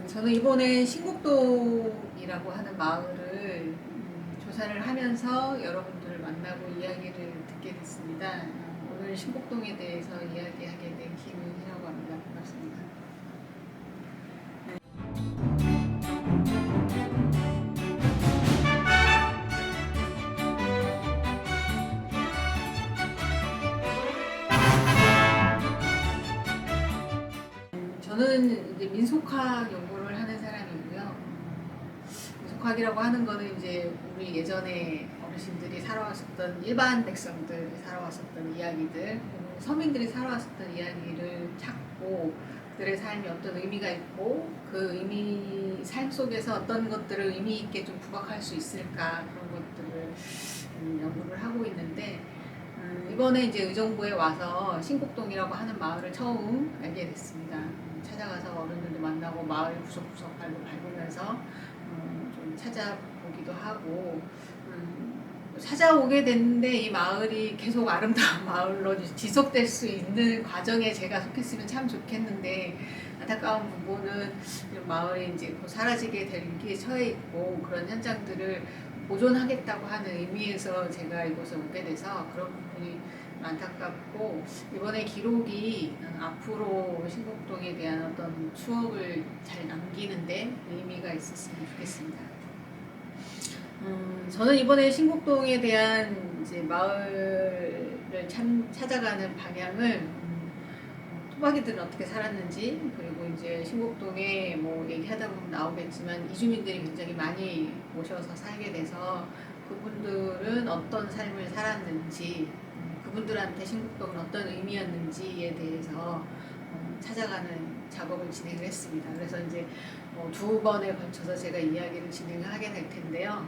저는 이번에 신곡동이라고 하는 마을을 조사를 하면서 여러분들을 만나고 이야기를 듣게 됐습니다. 오늘 신곡동에 대해서 이야기하게 된 김은희라고 합니다. 반갑습니다. 저는 이제 민속학 연구를 하는 사람이고요. 민속학이라고 하는 거는 이제 우리 예전에 어르신들이 살아왔었던 일반 백성들이 살아왔었던 이야기들, 서민들이 살아왔었던 이야기를 찾고 그들의 삶이 어떤 의미가 있고 그 의미 삶 속에서 어떤 것들을 의미 있게 좀 부각할 수 있을까 그런 것들을 연구를 하고 있는데 이번에 이제 의정부에 와서 신곡동이라고 하는 마을을 처음 알게 됐습니다. 찾아가서 어른들도 만나고 마을 구석구석 밟으면서 좀 찾아보기도 하고 찾아오게 됐는데 이 마을이 계속 아름다운 마을로 지속될 수 있는 과정에 제가 속했으면 참 좋겠는데 안타까운 부분은 마을이 이제 곧 사라지게 될 위기에 처해 있고 그런 현장들을 보존하겠다고 하는 의미에서 제가 이곳에 오게 돼서 그런 부분이 안타깝고 이번에 기록이 앞으로 신곡동에 대한 어떤 추억을 잘 남기는데 의미가 있었으면 좋겠습니다. 저는 이번에 신곡동에 대한 이제 마을을 찾아가는 방향을 토박이들은 어떻게 살았는지 그리고 이제 신곡동에 뭐 얘기하다 보면 나오겠지만 이주민들이 굉장히 많이 모셔서 살게 돼서 그분들은 어떤 삶을 살았는지 그분들한테 신곡동은 어떤 의미였는지에 대해서 찾아가는 작업을 진행을 했습니다. 그래서 이제 두 번에 걸쳐서 제가 이야기를 진행을 하게 될 텐데요.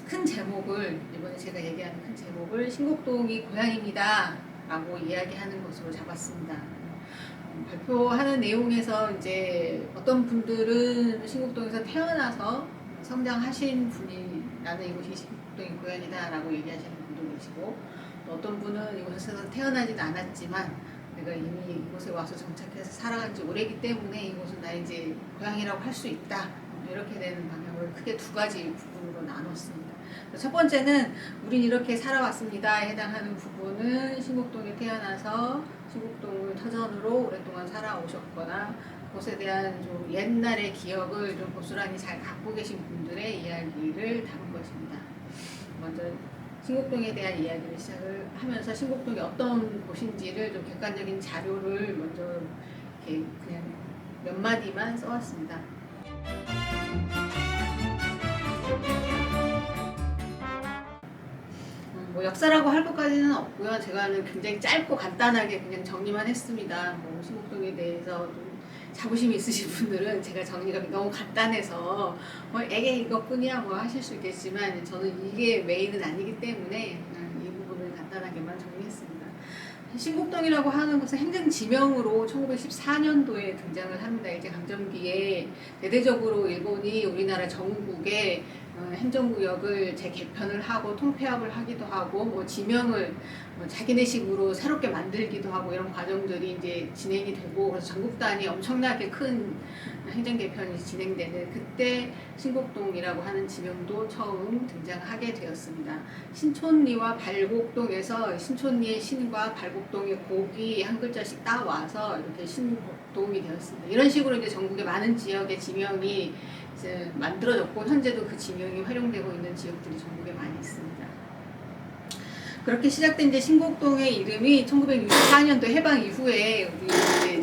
큰 제목을 이번에 제가 얘기하는 큰 제목을 신곡동이 고향입니다 라고 이야기하는 것으로 잡았습니다. 발표하는 내용에서 이제 어떤 분들은 신곡동에서 태어나서 성장하신 분이 나는 이곳이 신곡동이 고향이다 라고 얘기하시는 분도 계시고 또 어떤 분은 이곳에서 태어나진 않았지만 내가 이미 이곳에 와서 정착해서 살아간 지 오래기 때문에 이곳은 나 이제 고향이라고 할 수 있다 이렇게 되는 방향으로 크게 두 가지 부분으로 나눴습니다. 첫 번째는 우린 이렇게 살아왔습니다에 해당하는 부분은 신곡동에 태어나서 신곡동을 터전으로 오랫동안 살아오셨거나 그것에 대한 좀 옛날의 기억을 좀 고스란히 잘 갖고 계신 분들의 이야기를 담은 것입니다. 먼저 신곡동에 대한 이야기를 시작을 하면서 신곡동이 어떤 곳인지를 좀 객관적인 자료를 먼저 이렇게 그냥 몇 마디만 써왔습니다. 뭐 역사라고 할 것까지는 없고요. 제가는 굉장히 짧고 간단하게 그냥 정리만 했습니다. 뭐 신곡동에 대해서 좀 자부심이 있으신 분들은 제가 정리가 너무 간단해서 에게 이것뿐이야 뭐 하실 수 있겠지만 저는 이게 메인은 아니기 때문에 이 부분을 간단하게만 정리했습니다. 신곡동이라고 하는 것은 행정지명으로 1914년도에 등장을 합니다. 일제강점기에 대대적으로 일본이 우리나라 전국에 행정구역을 재개편을 하고 통폐합을 하기도 하고 뭐 지명을 자기네식으로 새롭게 만들기도 하고 이런 과정들이 이제 진행이 되고 그래서 전국 단위 엄청나게 큰 행정 개편이 진행되는 그때 신곡동이라고 하는 지명도 처음 등장하게 되었습니다. 신촌리와 발곡동에서 신촌리의 신과 발곡동의 곡이 한 글자씩 따와서 이렇게 신곡동이 되었습니다. 이런 식으로 이제 전국의 많은 지역의 지명이 이제 만들어졌고 현재도 그 지명이 활용되고 있는 지역들이 전국에 많이 있습니다. 그렇게 시작된 이제 신곡동의 이름이 1964년도 해방 이후에 이제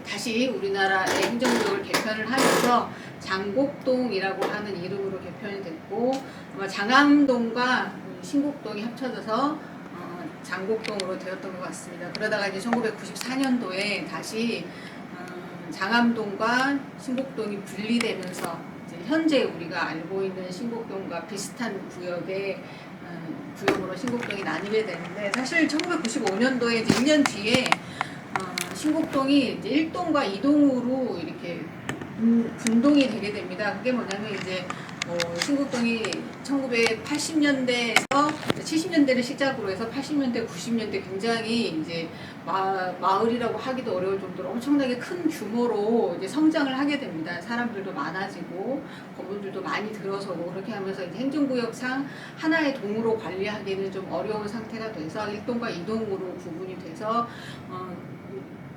다시 우리나라의 행정구역을 개편을 하면서 장곡동이라고 하는 이름으로 개편이 됐고 아마 장암동과 신곡동이 합쳐져서 장곡동으로 되었던 것 같습니다. 그러다가 이제 1994년도에 다시 장암동과 신곡동이 분리되면서 이제 현재 우리가 알고 있는 신곡동과 비슷한 구역으로 신곡동이 나뉘게 되는데 사실 1995년도에 이제 1년 뒤에 신곡동이 이제 1동과 2동으로 이렇게 분동이 되게 됩니다. 그게 뭐냐면 이제 신곡동이 1980년대에서 70년대를 시작으로 해서 80년대, 90년대 굉장히 이제 마을이라고 하기도 어려울 정도로 엄청나게 큰 규모로 이제 성장을 하게 됩니다. 사람들도 많아지고 건물들도 많이 들어서고 그렇게 하면서 이제 행정구역상 하나의 동으로 관리하기는 좀 어려운 상태가 돼서 1동과 2동으로 구분이 돼서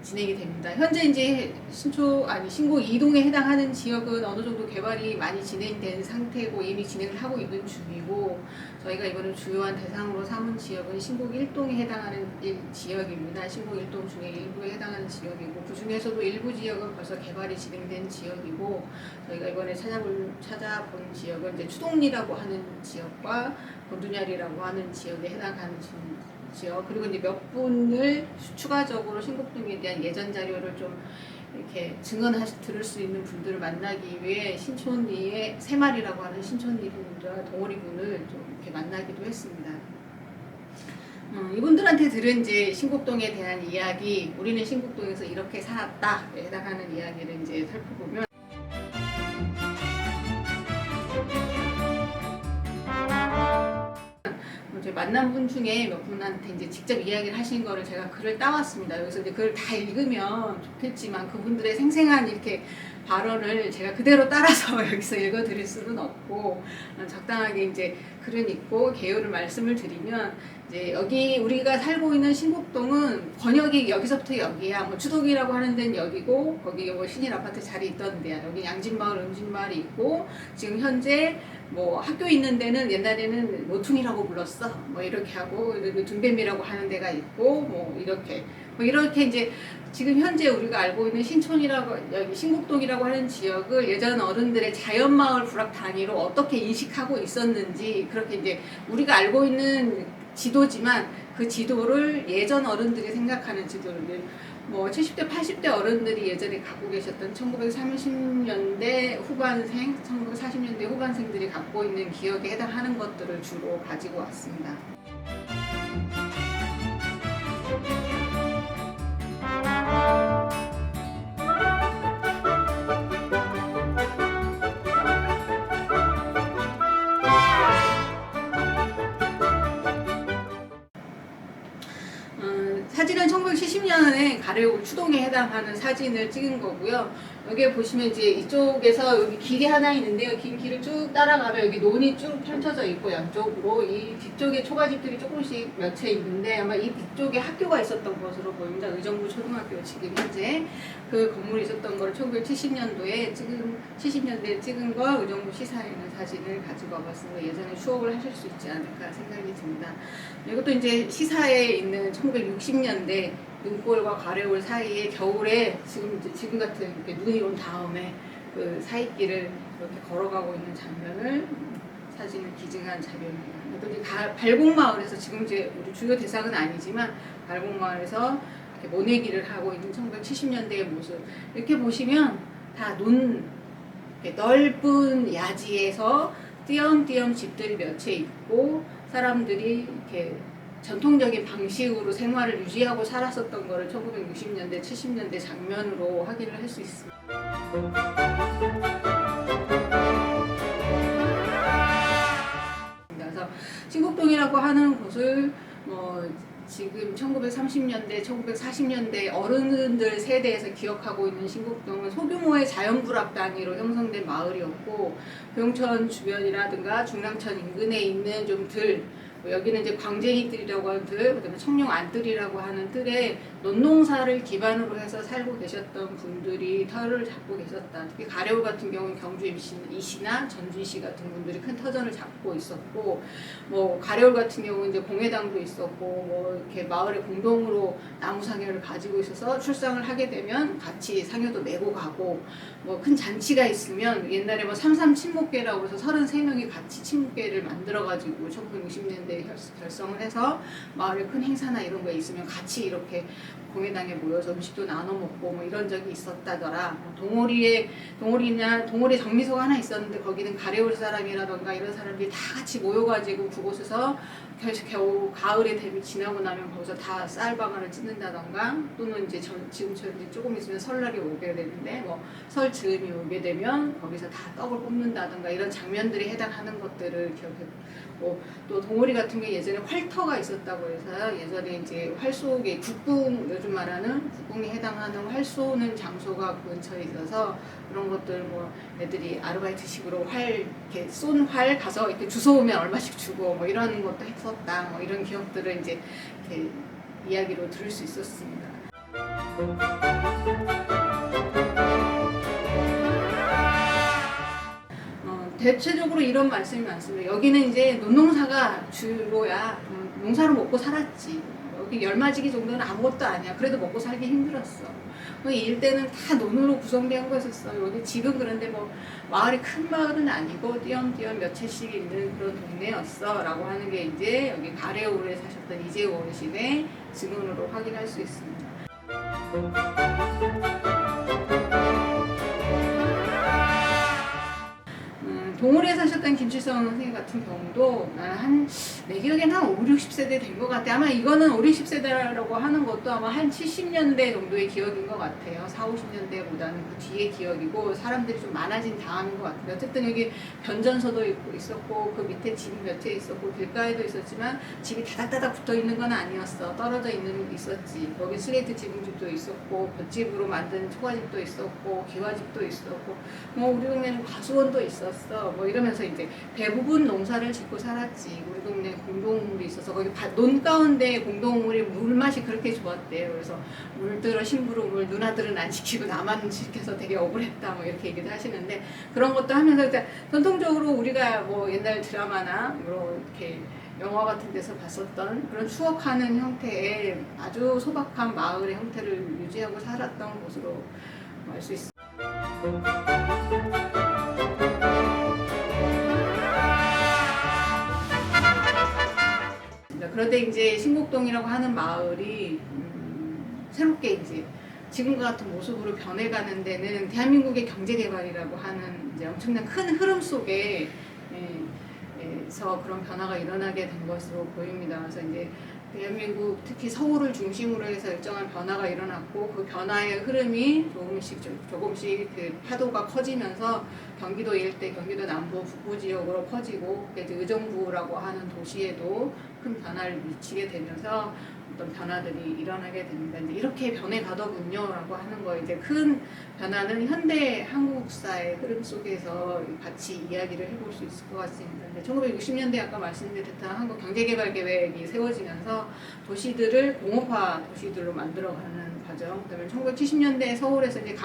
진행이 됩니다. 현재 이제 신곡 2동에 해당하는 지역은 어느 정도 개발이 많이 진행된 상태고 이미 진행을 하고 있는 중이고, 저희가 이번에 주요한 대상으로 삼은 지역은 신곡 1동에 해당하는 지역입니다. 신곡 1동 중에 일부에 해당하는 지역이고, 그 중에서도 일부 지역은 벌써 개발이 진행된 지역이고, 저희가 이번에 찾아본 지역은 이제 추동리라고 하는 지역과 본두냐리라고 하는 지역에 해당하는 지역, 그리고 이제 몇 분을 추가적으로 신곡동에 대한 예전 자료를 좀 이렇게 들을 수 있는 분들을 만나기 위해 신촌리의 새마리라고 하는 신촌리 분과 동호리 분을 좀 이렇게 만나기도 했습니다. 이분들한테 들은 이제 신곡동에 대한 이야기, 우리는 신곡동에서 이렇게 살았다에 해당하는 이야기를 이제 살펴보면, 이제 만난 분 중에 몇 분한테 이제 직접 이야기를 하신 거를 제가 글을 따왔습니다. 여기서 이제 글을 다 읽으면 좋겠지만 그분들의 생생한 이렇게 발언을 제가 그대로 따라서 여기서 읽어드릴 수는 없고, 적당하게 이제 글은 읽고 개요를 말씀을 드리면, 이제 여기 우리가 살고 있는 신곡동은 번역이 여기서부터 여기야. 뭐 추동이라고 하는 데는 여기고, 거기 뭐 신일 아파트 자리 있던 데야. 여기 양진마을, 음진마을이 있고, 지금 현재 뭐 학교 있는 데는 옛날에는 노퉁이라고 불렀어. 뭐 이렇게 하고, 둔뱀이라고 하는 데가 있고, 뭐 이렇게 이제 지금 현재 우리가 알고 있는 여기 신곡동이라고 하는 지역을 예전 어른들의 자연마을 부락 단위로 어떻게 인식하고 있었는지, 그렇게 이제 우리가 알고 있는 지도지만 그 지도를 예전 어른들이 생각하는 지도를 뭐 70대, 80대 어른들이 예전에 갖고 계셨던 1930년대 후반생, 1940년대 후반생들이 갖고 있는 기억에 해당하는 것들을 주로 가지고 왔습니다. 사진은 1970년에 가래옥 추동에 해당하는 사진을 찍은 거고요. 여기에 보시면 이제 이쪽에서 여기 길이 하나 있는데요. 긴 길을 쭉 따라가면 여기 논이 쭉 펼쳐져 있고, 양쪽으로 이 뒤쪽에 초가집들이 조금씩 몇 채 있는데 아마 이 뒤쪽에 학교가 있었던 것으로 보입니다. 의정부 초등학교, 지금 현재 그 건물이 있었던 걸 1970년대에 찍은 거 의정부 시사에 있는 사진을 가지고 와봤습니다. 예전에 추억을 하실 수 있지 않을까 생각이 듭니다. 이것도 이제 시사에 있는 1960년대 눈골과 가래올 사이에 겨울에 지금 같은 이렇게 눈이 온 다음에 그 사이길을 이렇게 걸어가고 있는 장면을 사진을 기증한 자료입니다. 또 이제 발곡마을에서 지금 이제 우리 주요 대상은 아니지만 발곡마을에서 이렇게 모내기를 하고 있는 1970년대의 모습, 이렇게 보시면 다 넓은 야지에서 띄엄띄엄 집들이 몇 채 있고 사람들이 이렇게 전통적인 방식으로 생활을 유지하고 살았었던 거를 1960년대, 70년대 장면으로 확인을 할 수 있습니다. 그래서 신곡동이라고 하는 곳을 지금 1930년대, 1940년대 어른들 세대에서 기억하고 있는 신곡동은 소규모의 자연불합 단위로 형성된 마을이었고, 병천 주변이라든가 중랑천 인근에 있는 좀 여기는 이제 광쟁이들이라고 하는 그다음에 청룡안들이라고 하는 뜰에 논농사를 기반으로 해서 살고 계셨던 분들이 터를 잡고 계셨다. 특히 가래올 같은 경우는 경주 이시나 전주시 같은 분들이 큰 터전을 잡고 있었고, 뭐 가래올 같은 경우는 이제 공회당도 있었고, 뭐 이렇게 마을에 공동으로 나무 상여를 가지고 있어서 출상을 하게 되면 같이 상여도 내고 가고, 뭐 큰 잔치가 있으면 옛날에 뭐 삼삼 친목계라고 해서 33명이 같이 친목계를 만들어가지고 1960년대에 결성을 해서 마을에 큰 행사나 이런 거 있으면 같이 이렇게 공회당에 모여서 음식도 나눠 먹고 뭐 이런 적이 있었다더라. 동호리 정미소가 하나 있었는데 거기는 가래올 사람이라던가 이런 사람들이 다 같이 모여가지고 그곳에서 겨우 가을에 지나고 나면 거기서 다 쌀방아를 찢는다던가, 또는 이제 지금처럼 이제 조금 있으면 설날이 오게 되는데 뭐 설 즈음이 오게 되면 거기서 다 떡을 뽑는다던가, 이런 장면들이 해당하는 것들을 기억했고, 또 동호리 같은 게 예전에 활터가 있었다고 해서 예전에 이제 활 쏘기, 국궁, 요즘 말하는 국궁에 해당하는 활 쏘는 장소가 근처에 있어서 그런 것들 뭐 애들이 아르바이트식으로 이렇게 쏜 활 가서 이렇게 주워오면 얼마씩 주고 뭐 이런 것도 했었다, 뭐 이런 기억들을 이제 이렇게 이야기로 들을 수 있었습니다. 대체적으로 이런 말씀이 많습니다. 여기는 이제 논농사가 주로야, 농사를 먹고 살았지. 여기 열마지기 정도는 아무것도 아니야. 그래도 먹고 살기 힘들었어. 이 일대는 다 논으로 구성된 것이었어. 여기 지금 그런데 뭐 마을이 큰 마을은 아니고 띄엄띄엄 몇 채씩 있는 그런 동네였어 라고 하는 게 이제 여기 가래울에 사셨던 이재호 어르신의 증언으로 확인할 수 있습니다. 동호리에 사셨던 김칠성 선생님 같은 경우도 내 기억에는 한 5, 60세대 된 것 같아요. 아마 이거는 5, 60세대라고 하는 것도 아마 한 70년대 정도의 기억인 것 같아요. 4, 50년대보다는 그 뒤의 기억이고, 사람들이 좀 많아진 다음인 것 같아요. 어쨌든 여기 변전소도 있었고, 그 밑에 집이 몇 채 있었고, 길가에도 있었지만 집이 다닥다닥 붙어 있는 건 아니었어. 떨어져 있었지. 거기 슬레이트 지붕집도 있었고, 볏집으로 만든 초가집도 있었고, 기와집도 있었고, 뭐 우리 동네는 과수원도 있었어. 뭐 이러면서 이제 대부분 농사를 짓고 살았지. 우리 동네 공동물이 있어서 거기 논 가운데 공동물이 물맛이 그렇게 좋았대요. 그래서 물들어 심부름 물 누나들은 안 시키고 나만 시켜서 되게 억울했다, 뭐 이렇게 얘기도 하시는데, 그런 것도 하면서 전통적으로 우리가 뭐 옛날 드라마나 뭐 이렇게 영화 같은 데서 봤었던 그런 추억하는 형태의 아주 소박한 마을의 형태를 유지하고 살았던 곳으로 알 수 있습니다. 그런데 이제 신곡동이라고 하는 마을이 새롭게 이제 지금과 같은 모습으로 변해가는 데는 대한민국의 경제개발이라고 하는 이제 엄청난 큰 흐름 속에 서 그런 변화가 일어나게 된 것으로 보입니다. 그래서 이제 대한민국 특히 서울을 중심으로 해서 일정한 변화가 일어났고, 그 변화의 흐름이 조금씩 그 파도가 커지면서 경기도 일대, 경기도 남부 북부 지역으로 퍼지고, 이제 의정부라고 하는 도시에도 큰 변화를 미치게 되면서 어떤 변화들이 일어나게 됩니다. 이제 이렇게 변해가더군요 라고 하는 거, 이제 큰 변화는 현대 한국사의 흐름 속에서 같이 이야기를 해볼 수 있을 것 같습니다. 1960년대 아까 말씀드렸던 한국 경제개발 계획이 세워지면서 도시들을 공업화 도시들로 만들어가는 과정, 그다음에 1970년대 서울에서 이제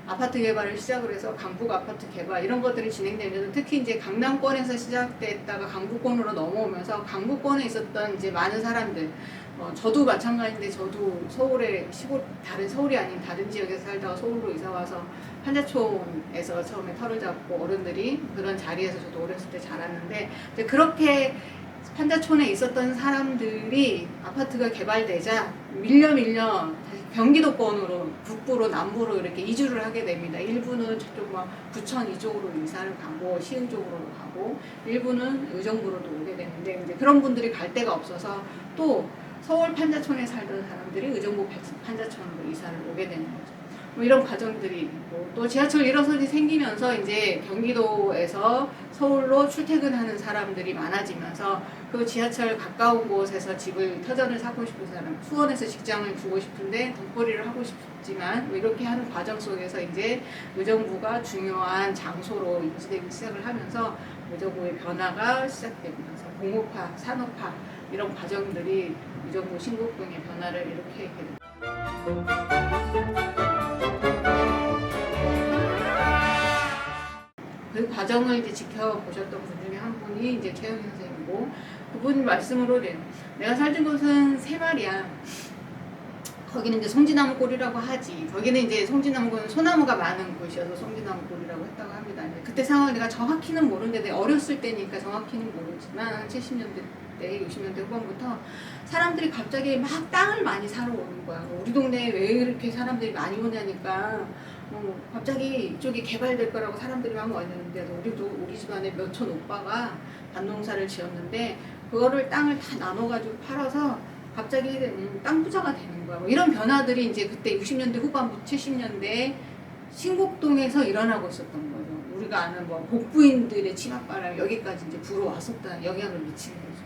아파트 개발을 시작을 해서 강북 아파트 개발 이런 것들이 진행되면서, 특히 이제 강남권에서 시작됐다가 강북권으로 넘어오면서 강북권에 있었던 이제 많은 사람들, 저도 마찬가지인데, 저도 서울에 서울이 아닌 다른 지역에서 살다가 서울로 이사 와서 판자촌에서 처음에 터를 잡고, 어른들이 그런 자리에서 저도 어렸을 때 자랐는데, 이제 그렇게 판자촌에 있었던 사람들이 아파트가 개발되자 밀려 다시 경기도권으로, 북부로, 남부로 이렇게 이주를 하게 됩니다. 일부는 저쪽 부천 이쪽으로 이사를 가고, 시흥 쪽으로 가고, 일부는 의정부로도 오게 되는데, 이제 그런 분들이 갈 데가 없어서 또 서울 판자촌에 살던 사람들이 의정부 판자촌으로 이사를 오게 되는 거죠. 뭐 이런 과정들이 있고, 또 지하철 1호선이 생기면서 이제 경기도에서 서울로 출퇴근하는 사람들이 많아지면서, 그 지하철 가까운 곳에서 터전을 사고 싶은 사람, 수원에서 직장을 두고 싶은데 돈벌이를 하고 싶지만 뭐 이렇게 하는 과정 속에서 이제 의정부가 중요한 장소로 인지되기 시작을 하면서 의정부의 변화가 시작되면서 공업화, 산업화 이런 과정들이 의정부 신곡동의 변화를 일으키게 됩니다. 그 과정을 이제 지켜보셨던 분 중에 한 분이 이제 최영희 선생님이고, 그분 말씀으로 내가 살던 곳은 새마을이야. 거기는 이제 송지나무 꼴이라고 하지. 거기는 이제 송지나무는 소나무가 많은 곳이어서 송지나무 꼴이라고 했다고 합니다. 그때 상황을 내가 정확히는 모르는데, 내가 어렸을 때니까 정확히는 모르지만 70년대, 60년대 후반부터 사람들이 갑자기 막 땅을 많이 사러 오는 거야. 우리 동네에 왜 이렇게 사람들이 많이 오냐니까, 갑자기 이쪽이 개발될 거라고 사람들이 막 왔는데, 우리 집안에 몇천 오빠가 밭농사를 지었는데, 그거를 땅을 다 나눠가지고 팔아서 갑자기 땅 부자가 되는 거야. 뭐 이런 변화들이 이제 그때 60년대 후반부터 70년대 신곡동에서 일어나고 있었던 거죠. 우리가 아는 뭐 복부인들의 치맛바람이 여기까지 이제 불어왔었다, 영향을 미치는 거죠.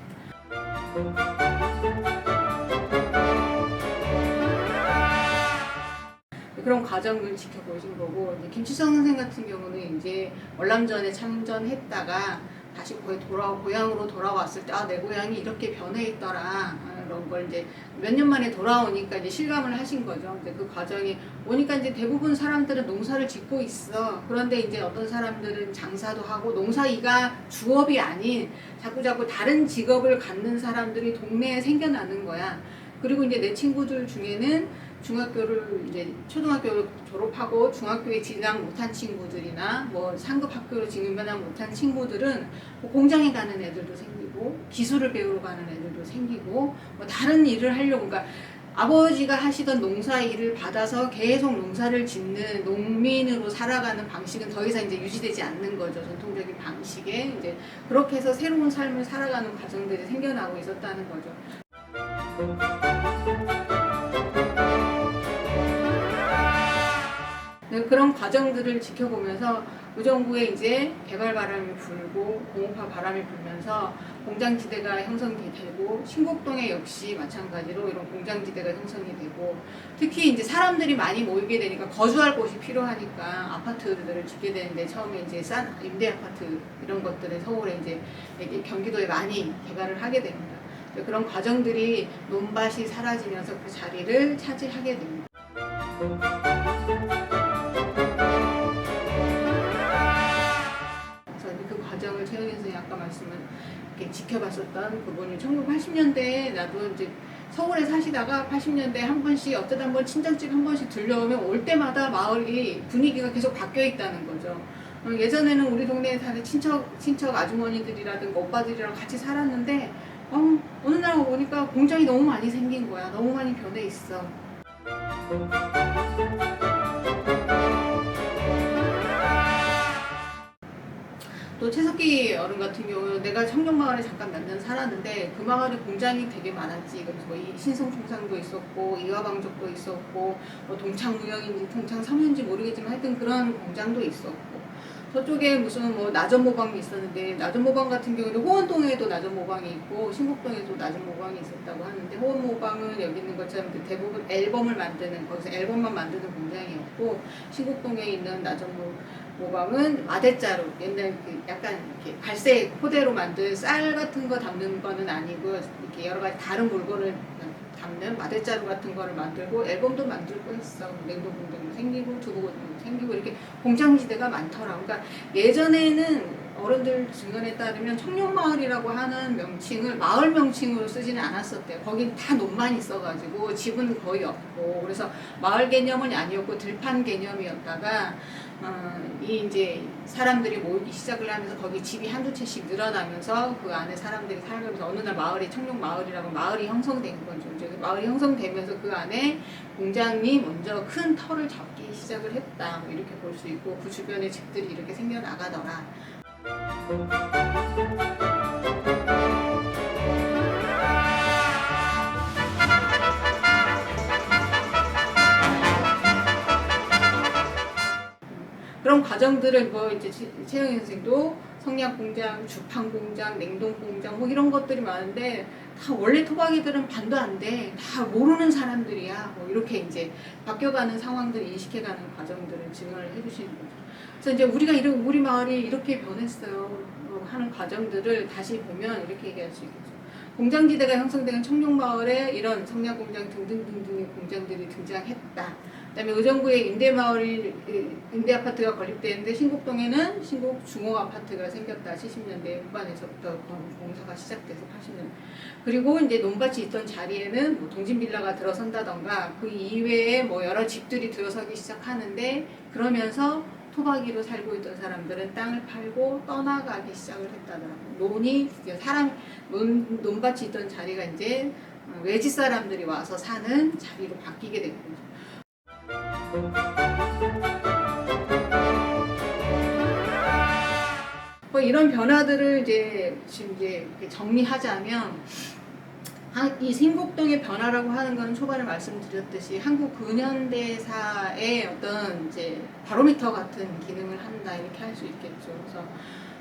그런 과정을 지켜보신 거고, 이제 김치성 선생 같은 경우는 이제 월남전에 참전했다가 다시 거의 고향으로 돌아왔을 때, 아, 내 고향이 이렇게 변해 있더라. 이런 걸 이제 몇 년 만에 돌아오니까 이제 실감을 하신 거죠. 이제 그 과정이 오니까 이제 대부분 사람들은 농사를 짓고 있어. 그런데 이제 어떤 사람들은 장사도 하고 농사이가 주업이 아닌 자꾸 다른 직업을 갖는 사람들이 동네에 생겨나는 거야. 그리고 이제 내 친구들 중에는 중학교를 이제 초등학교를 졸업하고 중학교에 진학 못한 친구들이나 뭐 상급 학교로 진학 못한 친구들은 뭐 공장에 가는 애들도 생기고 기술을 배우러 가는 애들도 생기고 뭐 다른 일을 하려고, 그러니까 아버지가 하시던 농사 일을 받아서 계속 농사를 짓는 농민으로 살아가는 방식은 더 이상 이제 유지되지 않는 거죠. 전통적인 방식에 이제 그렇게 해서 새로운 삶을 살아가는 과정들이 생겨나고 있었다는 거죠. 그런 과정들을 지켜보면서 의정부에 이제 개발 바람이 불고 공업화 바람이 불면서 공장지대가 형성이 되고 신곡동에 역시 마찬가지로 이런 공장지대가 형성이 되고, 특히 이제 사람들이 많이 모이게 되니까 거주할 곳이 필요하니까 아파트들을 짓게 되는데 처음에 이제 싼 임대 아파트 이런 것들을 서울에 이제 경기도에 많이 개발을 하게 됩니다. 그런 과정들이 논밭이 사라지면서 그 자리를 차지하게 됩니다. 과정을 최은희 선생님이 아까 이렇게 지켜봤었던 그분이 1980년대에 나도 이제 서울에 사시다가 80년대에 한 번씩 어쩌다 한 번 친정집 한 번씩 들려오면 올 때마다 마을이 분위기가 계속 바뀌어 있다는 거죠. 예전에는 우리 동네에 사는 친척 아주머니들이라든가 오빠들이랑 같이 살았는데 어느 날 오니까 공장이 너무 많이 생긴 거야. 너무 많이 변해 있어. 또 최석기 어른 같은 경우는 내가 청룡마을에 잠깐 몇 년 살았는데 그 마을에 공장이 되게 많았지. 그래서 뭐 신성총상도 있었고 이화방족도 있었고 뭐 동창무역인지 동창섬유인지 모르겠지만 하여튼 그런 공장도 있었고, 저쪽에 무슨 뭐 나전모방이 있었는데 나전모방 같은 경우는 호원동에도 나전모방이 있고 신곡동에도 나전모방이 있었다고 하는데, 호원모방은 여기 있는 것처럼 대부분 앨범을 만드는, 거기서 앨범만 만드는 공장이었고, 신곡동에 있는 나전모방은 마대자루, 옛날 그 약간 이렇게 갈색 포대로 만든 쌀 같은 거 담는 거는 아니고 이렇게 여러 가지 다른 물건을 담는 마대자루 같은 거를 만들고 앨범도 만들고 했어. 냉동공장도 생기고 두부도 생기고 이렇게 공장지대가 많더라고. 그러니까 예전에는 어른들 증언에 따르면 청룡마을이라고 하는 명칭을 마을 명칭으로 쓰지는 않았었대요. 거긴 다 논만 있어가지고 집은 거의 없고, 그래서 마을 개념은 아니었고 들판 개념이었다가 이 이제 사람들이 모이기 시작을 하면서 거기 집이 한두 채씩 늘어나면서 그 안에 사람들이 살면서 어느 날 마을이 청룡마을이라고 마을이 형성된 거죠. 이제 마을이 형성되면서 그 안에 공장이 먼저 큰 터를 잡기 시작을 했다. 뭐 이렇게 볼 수 있고, 그 주변에 집들이 이렇게 생겨나가더라. 그런 과정들을 뭐 이제 최영희 선생도 성냥공장, 주판공장, 냉동공장 뭐 이런 것들이 많은데 다 원래 토박이들은 반도 안 돼. 다 모르는 사람들이야. 뭐 이렇게 이제 바뀌어가는 상황들을 인식해가는 과정들을 증언을 해주시는 거죠. 그래서 이제 우리 마을이 이렇게 변했어요 하는 과정들을 다시 보면 이렇게 얘기할 수 있겠죠. 공장지대가 형성된 청룡마을에 이런 성냥공장 등등등등의 공장들이 등장했다. 그다음에 의정부에 임대아파트가 건립되는데 신곡동에는 신곡중흥아파트가 생겼다. 70년대 후반에서부터 공사가 시작돼서 80년. 그리고 이제 논밭이 있던 자리에는 뭐 동진빌라가 들어선다던가 그 이외에 뭐 여러 집들이 들어서기 시작하는데, 그러면서 토박이로 살고 있던 사람들은 땅을 팔고 떠나가기 시작을 했다더라고요. 논밭이 있던 자리가 이제 외지 사람들이 와서 사는 자리로 바뀌게 된 거죠. 뭐 이런 변화들을 이제 지금 이제 정리하자면, 이 신곡동의 변화라고 하는 건 초반에 말씀드렸듯이 한국 근현대사의 어떤 이제 바로미터 같은 기능을 한다, 이렇게 할 수 있겠죠. 그래서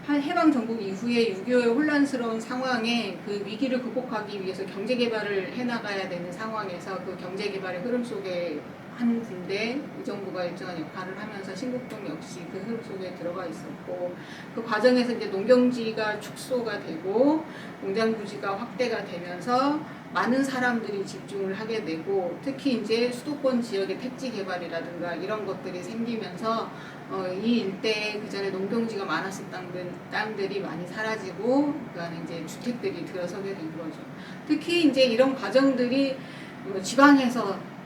해방 정국 이후에 6.25의 혼란스러운 상황에 그 위기를 극복하기 위해서 경제 개발을 해나가야 되는 상황에서 그 경제 개발의 흐름 속에 한 군데 의정부가 일정한 역할을 하면서 신곡동 역시 그 흐름 속에 들어가 있었고, 그 과정에서 이제 농경지가 축소가 되고 농장 부지가 확대가 되면서 많은 사람들이 집중을 하게 되고, 특히 이제 수도권 지역의 택지 개발이라든가 이런 것들이 생기면서 이 일대에 그 전에 농경지가 많았던 땅들이 많이 사라지고, 그 안에 이제 주택들이 들어서게 된 거죠. 특히 이제 이런 과정들이 지방에서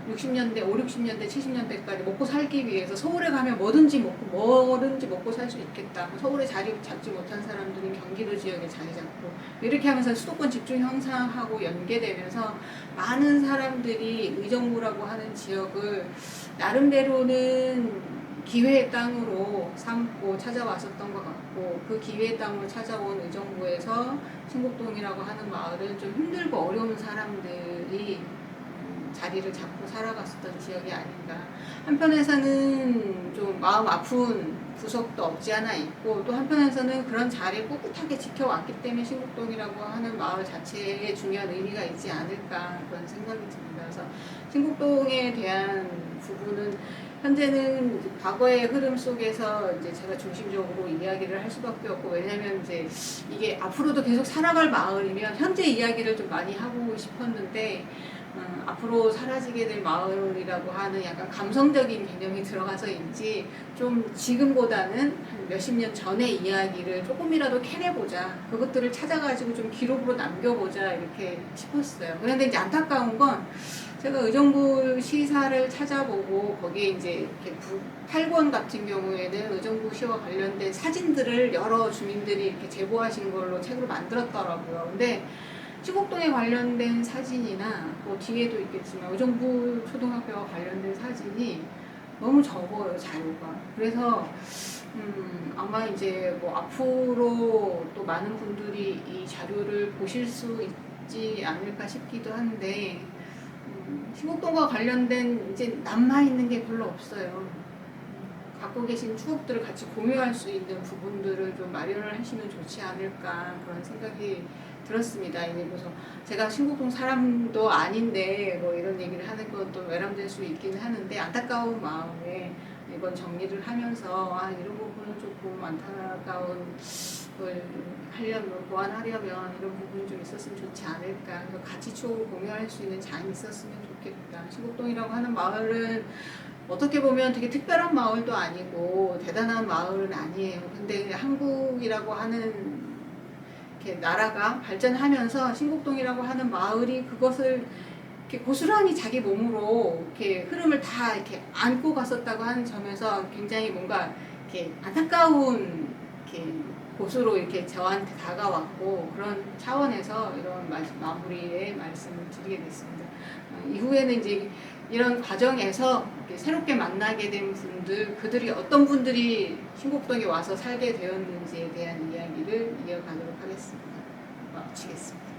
60년대, 5, 60년대, 70년대까지 먹고 살기 위해서 서울에 가면 뭐든지 먹고 살 수 있겠다. 서울에 자리 잡지 못한 사람들은 경기도 지역에 자리 잡고, 이렇게 하면서 수도권 집중 형상하고 연계되면서 많은 사람들이 의정부라고 하는 지역을 나름대로는 기회의 땅으로 삼고 찾아왔었던 것 같고, 그 기회의 땅으로 찾아온 의정부에서 신곡동이라고 하는 마을은 좀 힘들고 어려운 사람들이 자리를 잡고 살아갔었던 지역이 아닌가. 한편에서는 좀 마음 아픈 구석도 없지 않아 있고, 또 한편에서는 그런 자리를 꿋꿋하게 지켜왔기 때문에 신곡동이라고 하는 마을 자체에 중요한 의미가 있지 않을까, 그런 생각이 듭니다. 그래서 신곡동에 대한 부분은 현재는 과거의 흐름 속에서 이제 제가 중심적으로 이야기를 할 수밖에 없고, 왜냐면 이제 이게 앞으로도 계속 살아갈 마을이면 현재 이야기를 좀 많이 하고 싶었는데, 앞으로 사라지게 될 마을이라고 하는 약간 감성적인 개념이 들어가서인지 좀 지금보다는 한 몇십 년 전의 이야기를 조금이라도 캐내보자, 그것들을 찾아가지고 좀 기록으로 남겨보자, 이렇게 싶었어요. 그런데 이제 안타까운 건 제가 의정부 시사를 찾아보고 거기에 이제 이렇게 8권 같은 경우에는 의정부시와 관련된 사진들을 여러 주민들이 이렇게 제보하신 걸로 책으로 만들었더라고요. 근데 시곡동에 관련된 사진이나 뭐 뒤에도 있겠지만 의정부 초등학교와 관련된 사진이 너무 적어요, 자료가. 그래서 아마 이제 뭐 앞으로 또 많은 분들이 이 자료를 보실 수 있지 않을까 싶기도 한데, 시곡동과 관련된 이제 남아있는 게 별로 없어요. 갖고 계신 추억들을 같이 공유할 수 있는 부분들을 좀 마련을 하시면 좋지 않을까, 그런 생각이 들었습니다. 그래서 제가 신곡동 사람도 아닌데 뭐 이런 얘기를 하는 건 또 외람될 수 있긴 하는데, 안타까운 마음에 이번 정리를 하면서 이런 부분은 조금 안타까운 걸 하려면, 보완하려면 이런 부분이 좀 있었으면 좋지 않을까. 그래서 같이 추억을 공유할 수 있는 장이 있었으면 좋겠다. 신곡동이라고 하는 마을은 어떻게 보면 되게 특별한 마을도 아니고 대단한 마을은 아니에요. 근데 한국이라고 하는 이렇게 나라가 발전하면서 신곡동이라고 하는 마을이 그것을 이렇게 고스란히 자기 몸으로 이렇게 흐름을 다 이렇게 안고 갔었다고 하는 점에서 굉장히 뭔가 이렇게 안타까운 이렇게 곳으로 이렇게 저한테 다가왔고, 그런 차원에서 이런 마무리의 말씀을 드리게 됐습니다. 이후에는 이제 이런 과정에서 새롭게 만나게 된 분들, 그들이 어떤 분들이 신곡동에 와서 살게 되었는지에 대한 이야기를 이어가도록 하겠습니다. 마치겠습니다.